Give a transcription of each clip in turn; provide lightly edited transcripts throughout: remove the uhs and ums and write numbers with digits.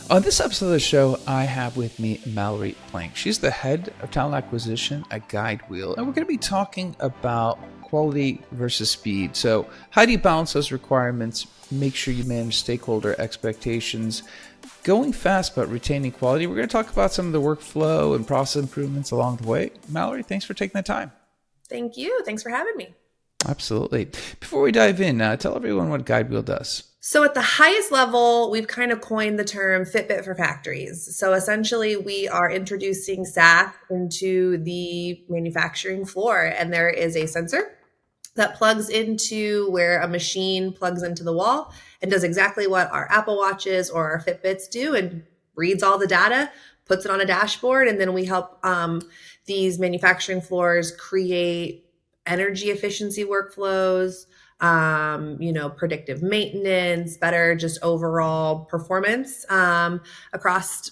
On this episode of the show, I have with me Mallory Plank. She's the head of talent acquisition at Guidewheel, and we're going to be talking about quality versus speed. So how do you balance those requirements, make sure you manage stakeholder expectations, going fast but retaining quality? We're going to talk about some of the workflow and process improvements along the way. Mallory, thanks for taking the time. Thank you. Thanks for having me. Absolutely. Before we dive in, tell everyone what Guidewheel does. So at the highest level, we've kind of coined the term Fitbit for factories. So essentially, we are introducing SaaS into the manufacturing floor, and there is a sensor that plugs into where a machine plugs into the wall and does exactly what our Apple Watches or our Fitbits do and reads all the data, puts it on a dashboard, and then we help these manufacturing floors create energy efficiency workflows, predictive maintenance, better just overall performance across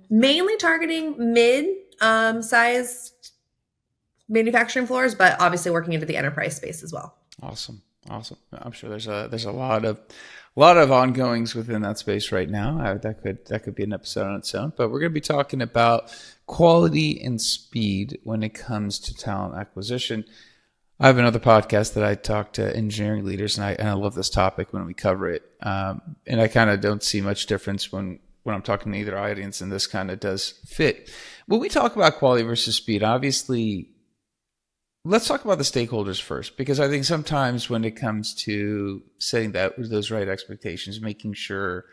mainly targeting mid-sized manufacturing floors, but obviously working into the enterprise space as well. Awesome. I'm sure there's a lot of ongoings within that space right now. That could be an episode on its own, but we're going to be talking about quality and speed when it comes to talent acquisition. I have another podcast that I talk to engineering leaders, and I love this topic when we cover it. And I kind of don't see much difference when I'm talking to either audience, and this kind of does fit. When we talk about quality versus speed, obviously, let's talk about the stakeholders first, because I think sometimes when it comes to setting those right expectations, making sure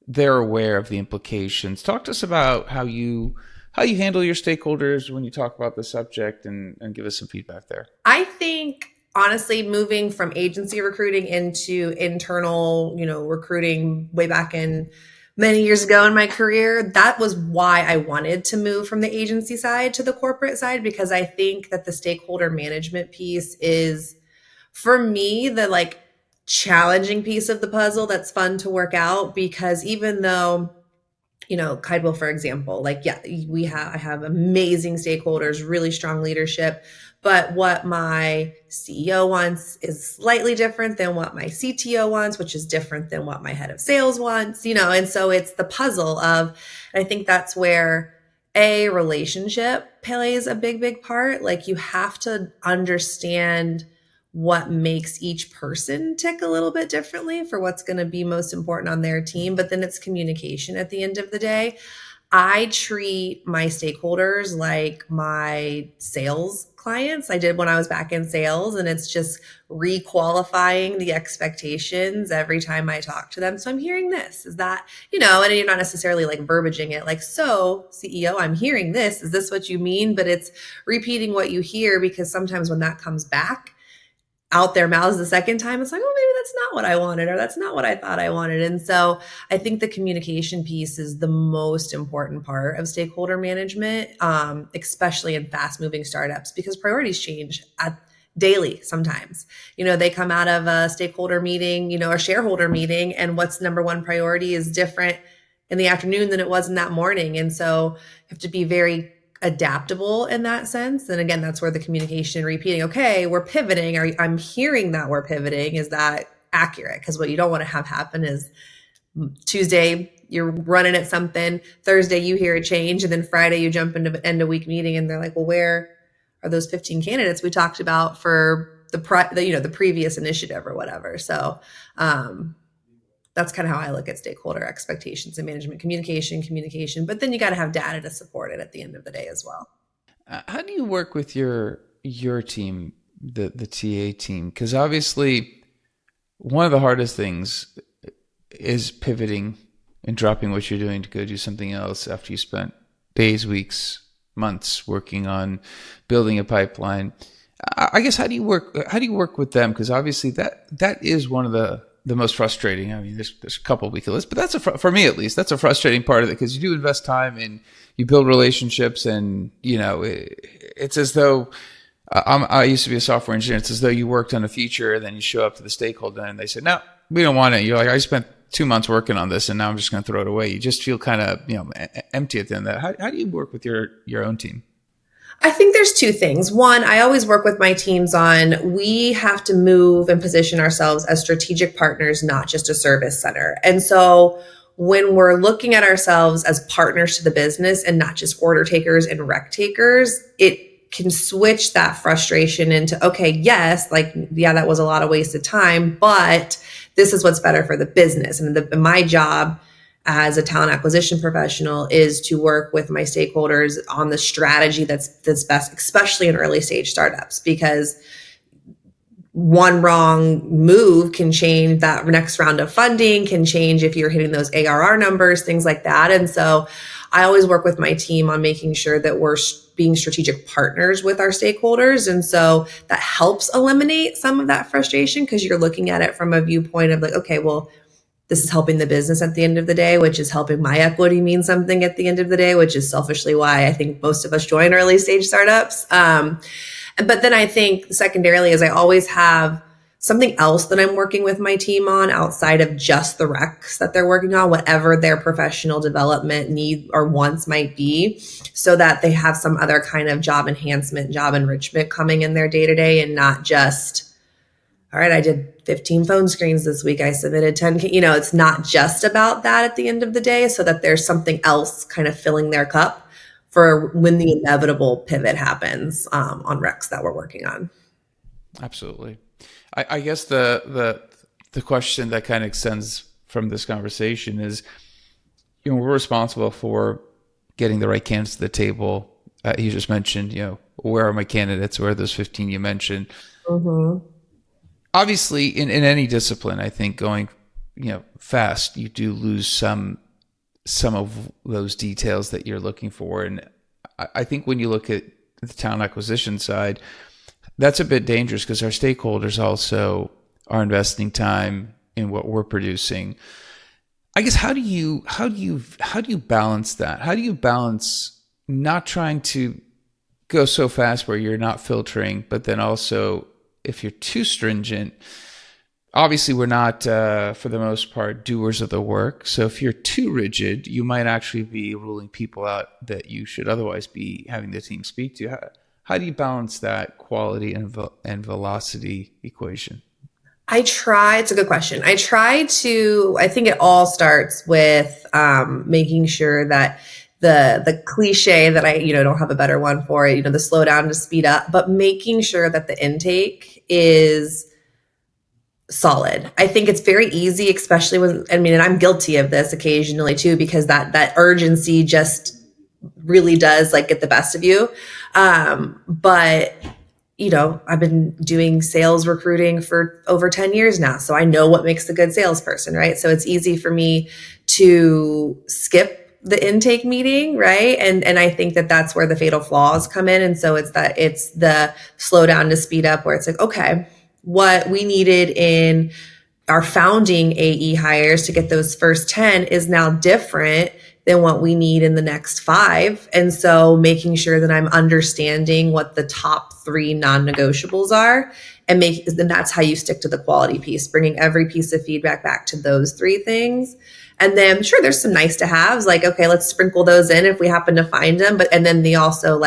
they're aware of the implications. Talk to us about how you handle your stakeholders when you talk about the subject, and give us some feedback there. I think, honestly, moving from agency recruiting into internal, recruiting way back in many years ago in my career, that was why I wanted to move from the agency side to the corporate side, because I think that the stakeholder management piece is, for me, the challenging piece of the puzzle that's fun to work out, because even though Guidewheel, for example, I have amazing stakeholders, really strong leadership, but what my CEO wants is slightly different than what my CTO wants, which is different than what my head of sales wants, and so it's the puzzle of, I think that's where a relationship plays a big part. You have to understand what makes each person tick a little bit differently for what's going to be most important on their team. But then it's communication at the end of the day. I treat my stakeholders like my sales clients. I did when I was back in sales, and it's just requalifying the expectations every time I talk to them. So I'm hearing this, is that, and you're not necessarily verbaging it so CEO, I'm hearing this. Is this what you mean? But it's repeating what you hear, because sometimes when that comes back out their mouths the second time, it's maybe that's not what I wanted, or that's not what I thought I wanted. And so I think the communication piece is the most important part of stakeholder management, especially in fast moving startups, because priorities change daily sometimes. They come out of a stakeholder meeting, a shareholder meeting, and what's number one priority is different in the afternoon than it was in that morning. And so you have to be very adaptable in that sense. And again, that's where the communication, repeating, okay, we're pivoting, or I'm hearing that we're pivoting. Is that accurate? Because what you don't want to have happen is Tuesday, you're running at something, Thursday, you hear a change, and then Friday, you jump into an end of week meeting, and they're like, well, where are those 15 candidates we talked about for the previous initiative or whatever? So, that's kind of how I look at stakeholder expectations and management, communication, but then you got to have data to support it at the end of the day as well. How do you work with your team, the TA team? Because obviously one of the hardest things is pivoting and dropping what you're doing to go do something else after you spent days, weeks, months working on building a pipeline. I guess, how do you work with them? Because obviously that is one of the most frustrating. I mean, there's a couple we could list, but that's for me at least, that's a frustrating part of it, because you do invest time and you build relationships, and it's as though I used to be a software engineer. It's as though you worked on a feature, and then you show up to the stakeholder and they said, no, we don't want it. You're like, I spent 2 months working on this, and now I'm just going to throw it away. You just feel kind of empty at the end of that. How do you work with your own team? I think there's two things. One, I always work with my teams on, we have to move and position ourselves as strategic partners, not just a service center. And so when we're looking at ourselves as partners to the business and not just order takers and rec takers, it can switch that frustration into, okay, yes, like, yeah, that was a lot of wasted time, but this is what's better for the business. And my job as a talent acquisition professional is to work with my stakeholders on the strategy that's best, especially in early stage startups, because one wrong move can change that next round of funding, can change if you're hitting those ARR numbers, things like that. And so I always work with my team on making sure that we're being strategic partners with our stakeholders. And so that helps eliminate some of that frustration, because you're looking at it from a viewpoint of like, okay, well, this is helping the business at the end of the day, which is helping my equity mean something at the end of the day, which is selfishly why I think most of us join early stage startups. But then I think secondarily is I always have something else that I'm working with my team on outside of just the recs that they're working on, whatever their professional development need or wants might be, so that they have some other kind of job enhancement, job enrichment coming in their day to day, and not just, all right, I did 15 phone screens this week, I submitted 10, it's not just about that at the end of the day, so that there's something else kind of filling their cup for when the inevitable pivot happens on recs that we're working on. Absolutely. I guess the question that kind of extends from this conversation is, we're responsible for getting the right candidates to the table. You just mentioned, where are my candidates? Where are those 15 you mentioned? Mm-hmm. Obviously, in any discipline, I think going, fast, you do lose some of those details that you're looking for. And I think when you look at the talent acquisition side, that's a bit dangerous, because our stakeholders also are investing time in what we're producing. I guess how do you balance that? How do you balance not trying to go so fast where you're not filtering, but then also if you're too stringent, obviously we're not, for the most part, doers of the work. So if you're too rigid, you might actually be ruling people out that you should otherwise be having the team speak to. How do you balance that quality and velocity equation? It's a good question. I think it all starts with making sure that the cliche that I, don't have a better one for it, the slow down to speed up, but making sure that the intake is solid. I think it's very easy, especially and I'm guilty of this occasionally too, because that urgency just really does get the best of you. But I've been doing sales recruiting for over 10 years now, so I know what makes a good salesperson, right? So it's easy for me to skip the intake meeting, right? And I think that's where the fatal flaws come in. And so it's the slow down to speed up, where it's like, okay, what we needed in our founding AE hires to get those first 10 is now different than what we need in the next 5. And so making sure that I'm understanding what the top 3 non-negotiables are, and then that's how you stick to the quality piece, bringing every piece of feedback back to those 3 things. And then sure, there's some nice to haves, like, okay, let's sprinkle those in if we happen to find them. And then the also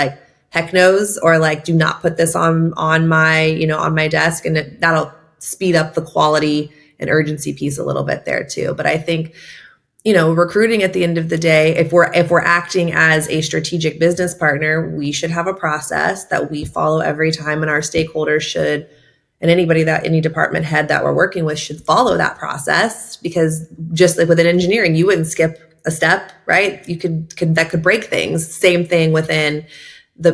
heck no's, or do not put this on my, on my desk, and that'll speed up the quality and urgency piece a little bit there too. But I think, recruiting at the end of the day, if we're acting as a strategic business partner, we should have a process that we follow every time, and our stakeholders should, and any department head that we're working with should follow that process, because just like within engineering, you wouldn't skip a step, right? That could break things. Same thing within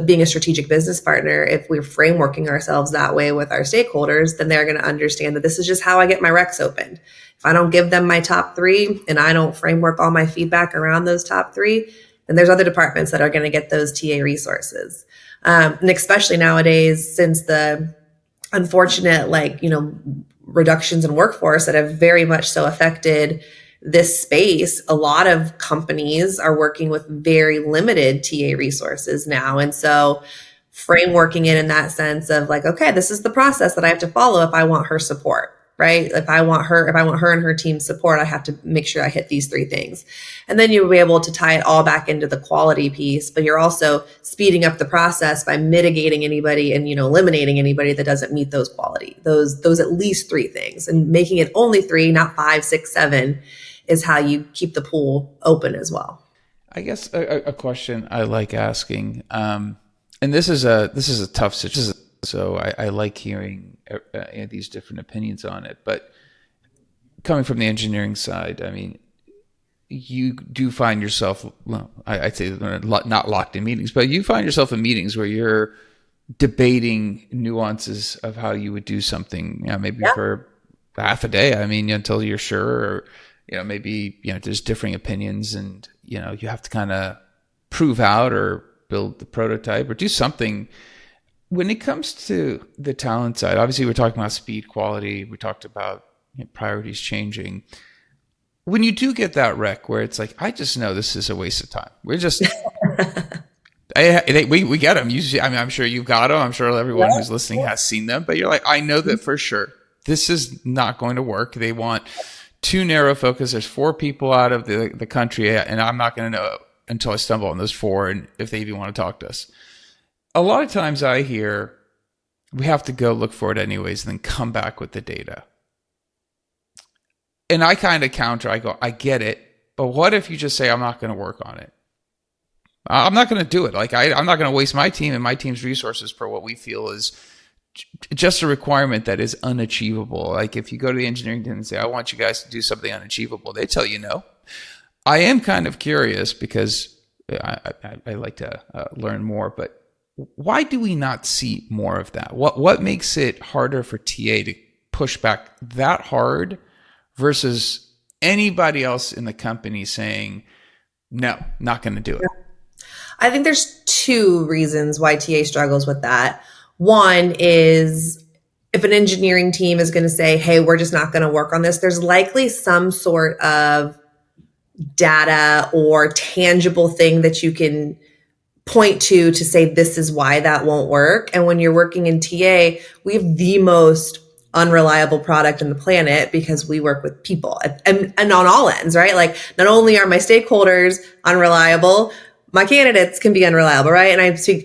being a strategic business partner. If we're frameworking ourselves that way with our stakeholders, then they're going to understand that this is just how I get my recs opened. If I don't give them my top 3 and I don't framework all my feedback around those top 3, then there's other departments that are going to get those TA resources. And especially nowadays, since the unfortunate, reductions in workforce that have very much so affected this space, a lot of companies are working with very limited TA resources now. And so frameworking it in that sense of okay, this is the process that I have to follow if I want her support, right? If I want her and her team support, I have to make sure I hit these 3 things. And then you'll be able to tie it all back into the quality piece, but you're also speeding up the process by mitigating anybody and, eliminating anybody that doesn't meet those at least 3 things, and making it only 3, not 5, 6, 7, is how you keep the pool open as well. I guess a question I like asking, and this is a tough situation, so I like hearing these different opinions on it. But coming from the engineering side, I mean, you do find yourself, well, I'd say not locked in meetings, but you find yourself in meetings where you're debating nuances of how you would do something, maybe for half a day. I mean, until you're sure, or maybe there's differing opinions, and you have to kind of prove out or build the prototype or do something. When it comes to the talent side, obviously we're talking about speed, quality. We talked about priorities changing. When you do get that rec where it's like, I just know this is a waste of time. We're just, we get them. Usually, I mean, I'm sure you've got them. I'm sure everyone who's listening has seen them. But you're like, I know that for sure. This is not going to work. They want too narrow focus. There's 4 people out of the country, and I'm not going to know until I stumble on those 4, and if they even want to talk to us. A lot of times I hear we have to go look for it anyways and then come back with the data. And I kind of counter, I go, I get it, but what if you just say, I'm not going to work on it? I'm not going to do it. Like, I'm not going to waste my team and my team's resources for what we feel is just a requirement that is unachievable. Like, if you go to the engineering team and say, I want you guys to do something unachievable, they tell you no. I am kind of curious because I like to learn more, but why do we not see more of that? What makes it harder for TA to push back that hard versus anybody else in the company saying, no, not going to do it? I think there's 2 reasons why TA struggles with that. One is if an engineering team is going to say, hey, we're just not going to work on this, there's likely some sort of data or tangible thing that you can point to say this is why that won't work. And when you're working in TA, we have the most unreliable product on the planet because we work with people and on all ends, right? Like, not only are my stakeholders unreliable, my candidates can be unreliable, right? And I speak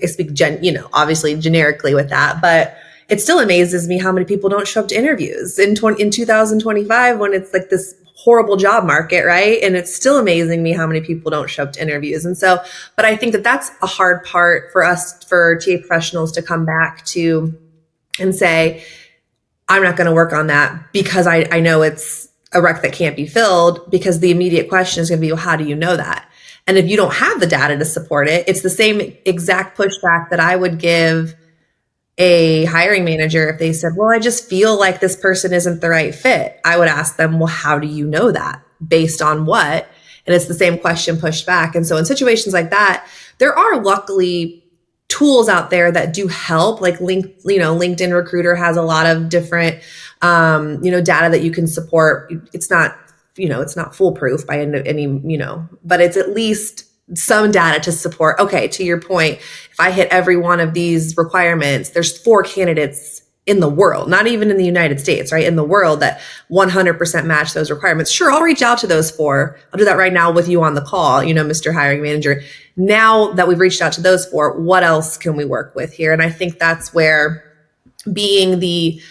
obviously generically with that, but it still amazes me how many people don't show up to interviews in 2025 when it's like this horrible job market, right? And it's still amazing me how many people don't show up to interviews. And so, but I think that that's a hard part for us, for TA professionals to come back to and say, I'm not going to work on that because I know it's a rec that can't be filled, because the immediate question is going to be, well, how do you know that? And if you don't have the data to support it, it's the same exact pushback that I would give a hiring manager if they said, well, I just feel like this person isn't the right fit. I would ask them, well, how do you know that? Based on what? And it's the same question pushed back. And so in situations like that, there are luckily tools out there that do help. Like LinkedIn Recruiter has a lot of different, data that you can support. It's not foolproof by any, but it's at least some data to support. Okay, to your point, if I hit every one of these requirements, there's 4 candidates in the world, not even in the United States, right? In the world that 100% match those requirements. Sure, I'll reach out to those 4. I'll do that right now with you on the call, Mr. Hiring Manager. Now that we've reached out to those 4, what else can we work with here? And I think that's where being the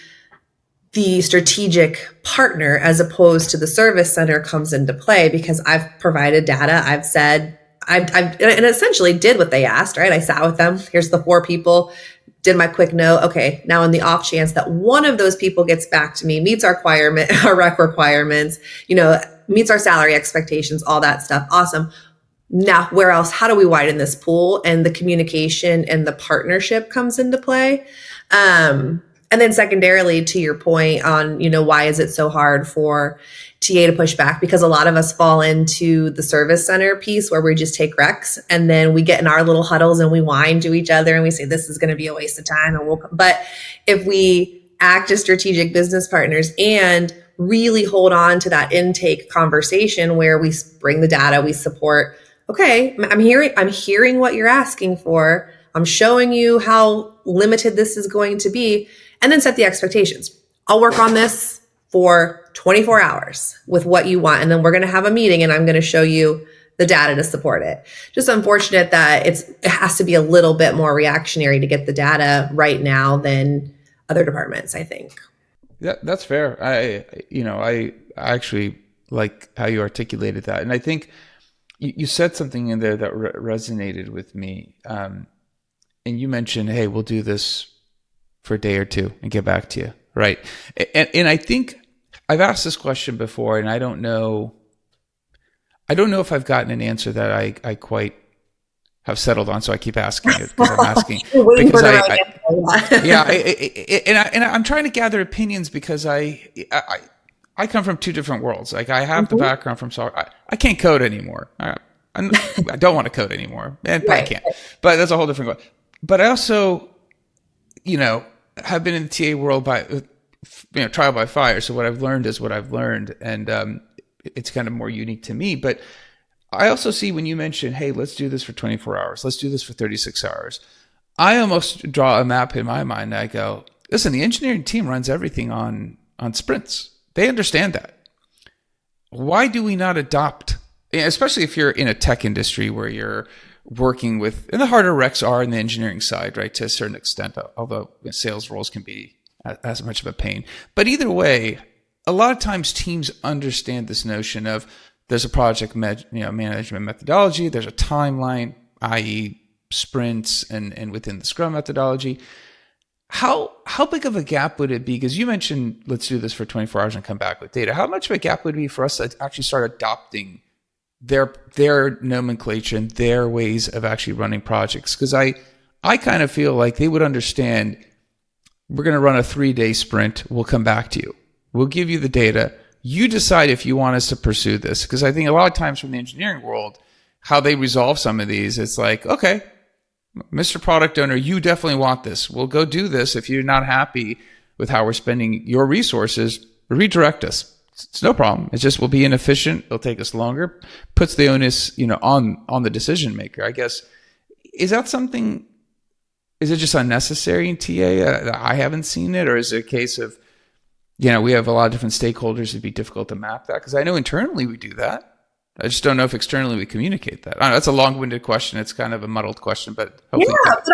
strategic partner as opposed to the service center comes into play, because I've provided data. I've said, and essentially did what they asked, right? I sat with them. Here's the 4 people, did my quick note. Okay, now in the off chance that one of those people gets back to me, meets our rec requirements, meets our salary expectations, all that stuff. Awesome. Now, where else? How do we widen this pool? And the communication and the partnership comes into play. And then secondarily, to your point on, why is it so hard for TA to push back? Because a lot of us fall into the service center piece where we just take recs and then we get in our little huddles and we whine to each other and we say, this is going to be a waste of time. But if we act as strategic business partners and really hold on to that intake conversation where we bring the data, we support, okay, I'm hearing what you're asking for. I'm showing you how limited this is going to be. And then set the expectations. I'll work on this for 24 hours with what you want. And then we're going to have a meeting and I'm going to show you the data to support it. Just unfortunate that it has to be a little bit more reactionary to get the data right now than other departments, I think. Yeah, that's fair. I actually like how you articulated that. And I think you said something in there that resonated with me. And you mentioned, hey, we'll do this for a day or two and get back to you. Right. And I think I've asked this question before, and I don't know if I've gotten an answer that I quite have settled on. So I keep asking it because I'm asking because I'm trying to gather opinions because I come from two different worlds. Like I have the background from software. I can't code anymore. I don't want to code anymore, and I can't. But that's a whole different question. But I also, have been in the TA world by, trial by fire. So what I've learned is what I've learned, and it's kind of more unique to me. But I also see when you mention, hey, let's do this for 24 hours. Let's do this for 36 hours. I almost draw a map in my mind. I go, listen, the engineering team runs everything on sprints. They understand that. Why do we not adopt, especially if you're in a tech industry where you're working with, and the harder recs are in the engineering side, right, to a certain extent, although sales roles can be as much of a pain. But either way, a lot of times teams understand this notion of there's a project management methodology, there's a timeline, i.e. sprints and within the Scrum methodology. How big of a gap would it be? Because you mentioned, let's do this for 24 hours and come back with data. How much of a gap would it be for us to actually start adopting their nomenclature and their ways of actually running projects? Because I kind of feel like they would understand, we're going to run a 3-day sprint. We'll come back to you. We'll give you the data. You decide if you want us to pursue this. Because I think a lot of times from the engineering world, how they resolve some of these, it's like, okay, Mr. Product Owner, you definitely want this. We'll go do this. If you're not happy with how we're spending your resources, redirect us. It's no problem. It's just, we'll be inefficient. It'll take us longer. Puts the onus, on the decision maker. I guess, is that something, is it just unnecessary in TA? I haven't seen it. Or is it a case of, we have a lot of different stakeholders. It'd be difficult to map that. Because I know internally we do that. I just don't know if externally we communicate that. I don't know, that's a long-winded question. It's kind of a muddled question, but hopefully. Yeah, but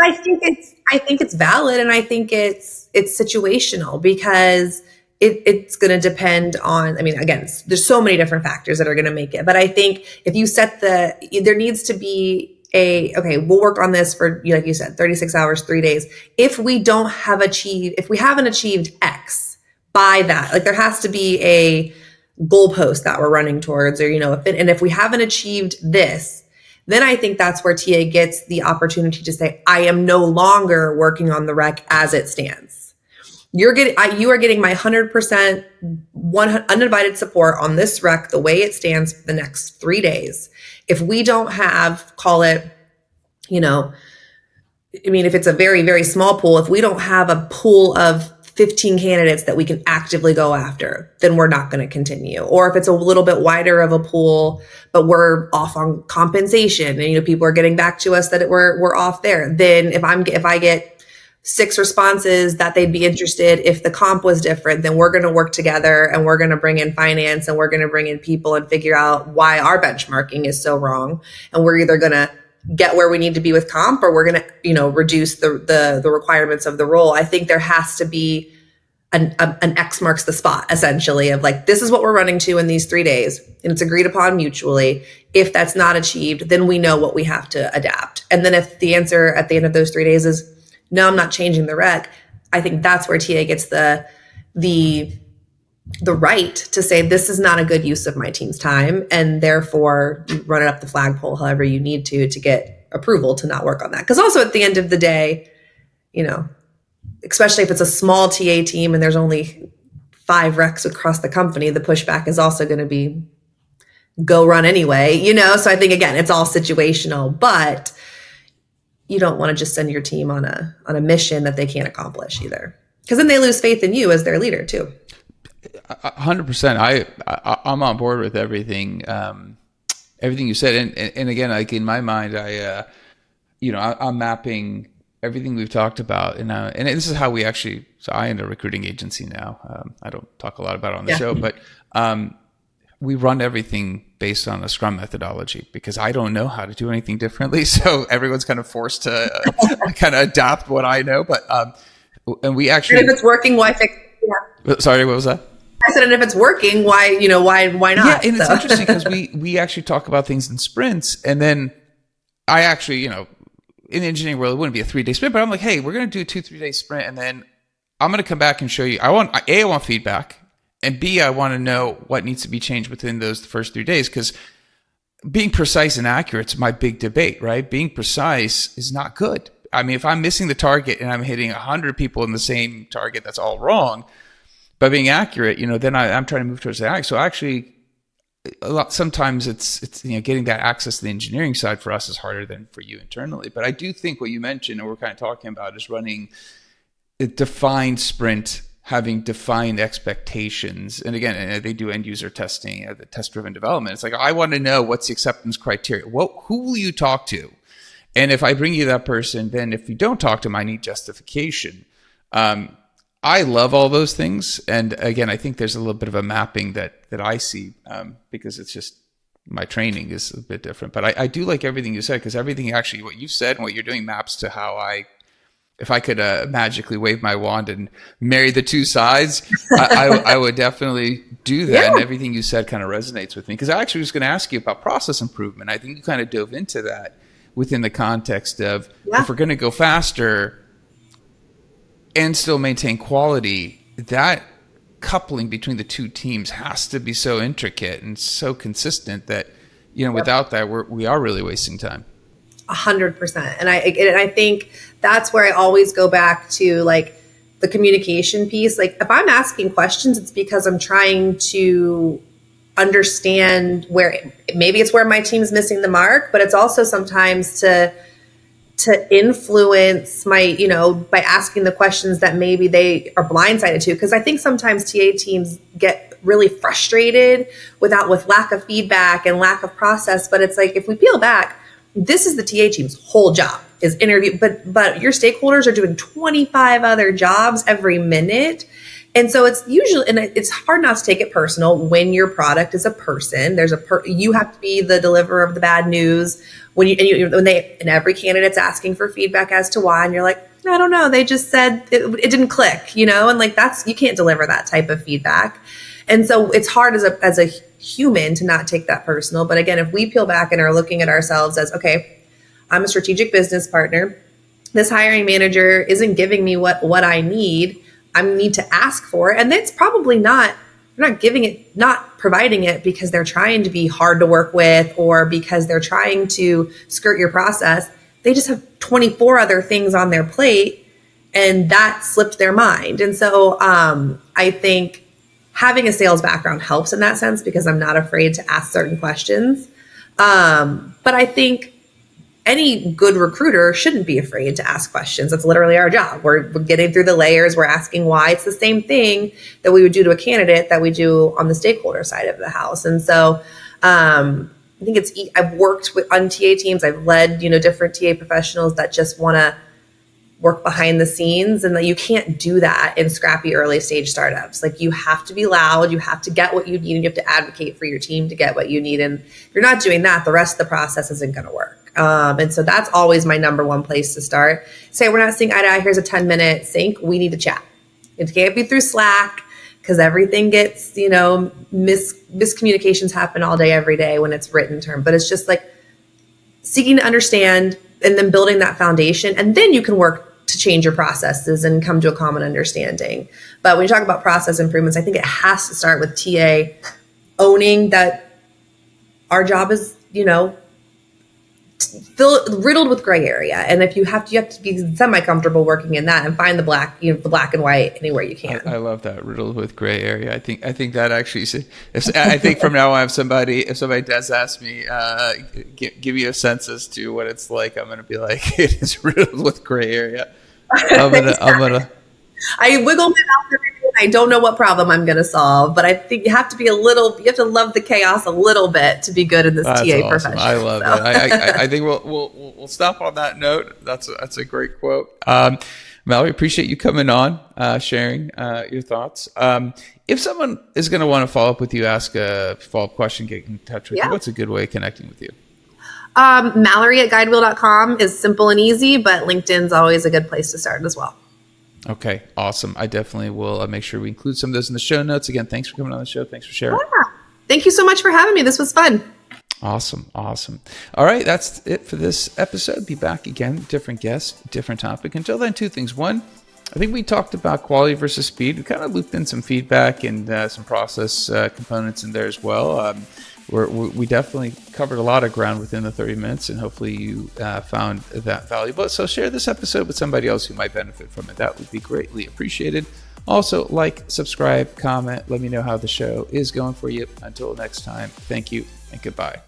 I think it's valid, and I think it's situational, because it's going to depend on, again, there's so many different factors that are going to make it. But I think if you set there needs to be okay, we'll work on this for, like you said, 36 hours, 3 days. If we haven't achieved X by that, like there has to be a goalpost that we're running towards, or, if we haven't achieved this, then I think that's where TA gets the opportunity to say, I am no longer working on the rec as it stands. You are getting my 100% undivided support on this rec the way it stands for the next 3 days. If we don't have, call it, if it's a very, very small pool, if we don't have a pool of 15 candidates that we can actively go after, then we're not going to continue. Or if it's a little bit wider of a pool, but we're off on compensation and, people are getting back to us that we're off there, then if I get 6 responses that they'd be interested, if the comp was different, then we're going to work together and we're going to bring in finance and we're going to bring in people and figure out why our benchmarking is so wrong. And we're either going to get where we need to be with comp, or we're going to, reduce the requirements of the role. I think there has to be an X marks the spot, essentially, of like, this is what we're running to in these 3 days, and it's agreed upon mutually. If that's not achieved, then we know what we have to adapt. And then if the answer at the end of those 3 days is, no, I'm not changing the rec, I think that's where TA gets the right to say, this is not a good use of my team's time, and therefore run it up the flagpole however you need to get approval to not work on that. Because also at the end of the day, especially if it's a small TA team and there's only 5 recs across the company, the pushback is also going to be go run anyway, So I think, again, it's all situational, but you don't want to just send your team on a mission that they can't accomplish either, because then they lose faith in you as their leader too. 100%. I'm on board with everything you said, and again, like in my mind, I'm mapping everything we've talked about, and this is how we actually. So I own a recruiting agency now. I don't talk a lot about it on the show, but we run everything based on a Scrum methodology, because I don't know how to do anything differently. So everyone's kind of forced to kind of adopt what I know. But and we actually, and if it's working, why fix? Yeah. Sorry, what was that? I said, and if it's working, why not? Yeah, and it's interesting because we actually talk about things in sprints, and then I actually, in the engineering world, it wouldn't be a 3-day sprint, but I'm like, hey, we're going to do a 2-3 day sprint, and then I'm going to come back and show you. I want feedback, and B, I want to know what needs to be changed within those first 3 days, because being precise and accurate is my big debate, right? Being precise is not good. I mean, if I'm missing the target and I'm hitting 100 people in the same target, that's all wrong. By being accurate, then I'm trying to move towards that. So actually, sometimes it's getting that access to the engineering side for us is harder than for you internally. But I do think what you mentioned, and we're kind of talking about, is running a defined sprint, having defined expectations. And again, they do end user testing, the test driven development. It's like, I want to know what's the acceptance criteria. Who will you talk to? And if I bring you that person, then if you don't talk to them, I need justification. I love all those things. And again, I think there's a little bit of a mapping that I see because it's just my training is a bit different. But I do like everything you said, because everything actually, what you said and what you're doing maps to how if I could magically wave my wand and marry the two sides, I would definitely do that. Yeah. And everything you said kind of resonates with me, because I actually was going to ask you about process improvement. I think you kind of dove into that within the context of if we're going to go faster and still maintain quality, that coupling between the two teams has to be so intricate and so consistent that, without that, we are really wasting time. 100%. And I think that's where I always go back to, like, the communication piece. Like, if I'm asking questions, it's because I'm trying to understand maybe it's where my team's missing the mark, but it's also sometimes to influence my, by asking the questions that maybe they are blindsided to. Because I think sometimes TA teams get really frustrated with lack of feedback and lack of process. But it's like, if we peel back, this is the TA team's whole job, is interview. But your stakeholders are doing 25 other jobs every minute. And so it's usually, and it's hard not to take it personal when your product is a person. You have to be the deliverer of the bad news when every candidate's asking for feedback as to why, and you're like, I don't know, they just said it didn't click, and like you can't deliver that type of feedback. And so it's hard as a human to not take that personal. But again, if we peel back and are looking at ourselves as, okay, I'm a strategic business partner. This hiring manager isn't giving me what I need. I need to ask for it. And it's probably they're not providing it because they're trying to be hard to work with or because they're trying to skirt your process. They just have 24 other things on their plate, and that slipped their mind. And so I think having a sales background helps in that sense, because I'm not afraid to ask certain questions. But I think any good recruiter shouldn't be afraid to ask questions. That's literally our job. We're getting through the layers. We're asking why. It's the same thing that we would do to a candidate that we do on the stakeholder side of the house. And so I think I've worked on TA teams. I've led, different TA professionals that just want to work behind the scenes, and that you can't do that in scrappy early stage startups. Like, you have to be loud, you have to get what you need, and you have to advocate for your team to get what you need. And if you're not doing that, the rest of the process isn't going to work. And so that's always my number one place to start. Say, we're not seeing eye to eye, here's a 10-minute sync, we need to chat. It can't be through Slack, because everything gets, miscommunications happen all day, every day when it's written term. But it's just like seeking to understand and then building that foundation. And then you can work to change your processes and come to a common understanding. But when you talk about process improvements, I think it has to start with TA owning that our job is, riddled with gray area. And if you have to be semi-comfortable working in that and find the black and white anywhere you can. I love that, riddled with gray area. I think that actually, I think from now on, if somebody does ask me, give me a sense as to what it's like, I'm going to be like, it is riddled with gray area. I'm gonna. I wiggle my mouth every day. I don't know what problem I'm going to solve, but I think you have to love the chaos a little bit to be good in this TA profession. I love it. I think we'll stop on that note. That's a great quote. Mallory, appreciate you coming on, sharing your thoughts. If someone is going to want to follow up with you, ask a follow-up question, get in touch with you, what's a good way of connecting with you? Mallory at Guidewheel.com is simple and easy, but LinkedIn's always a good place to start as well. Okay, awesome. I definitely will make sure we include some of those in the show notes. Again, thanks for coming on the show. Thanks for sharing. Yeah. Thank you so much for having me. This was fun. Awesome. All right, that's it for this episode. Be back again, different guest, different topic. Until then, two things. One, I think we talked about quality versus speed. We kind of looped in some feedback and some process components in there as well. We definitely covered a lot of ground within the 30 minutes, and hopefully you found that valuable. So share this episode with somebody else who might benefit from it. That would be greatly appreciated. Also, like, subscribe, comment, let me know how the show is going for you. Until next time, thank you and goodbye.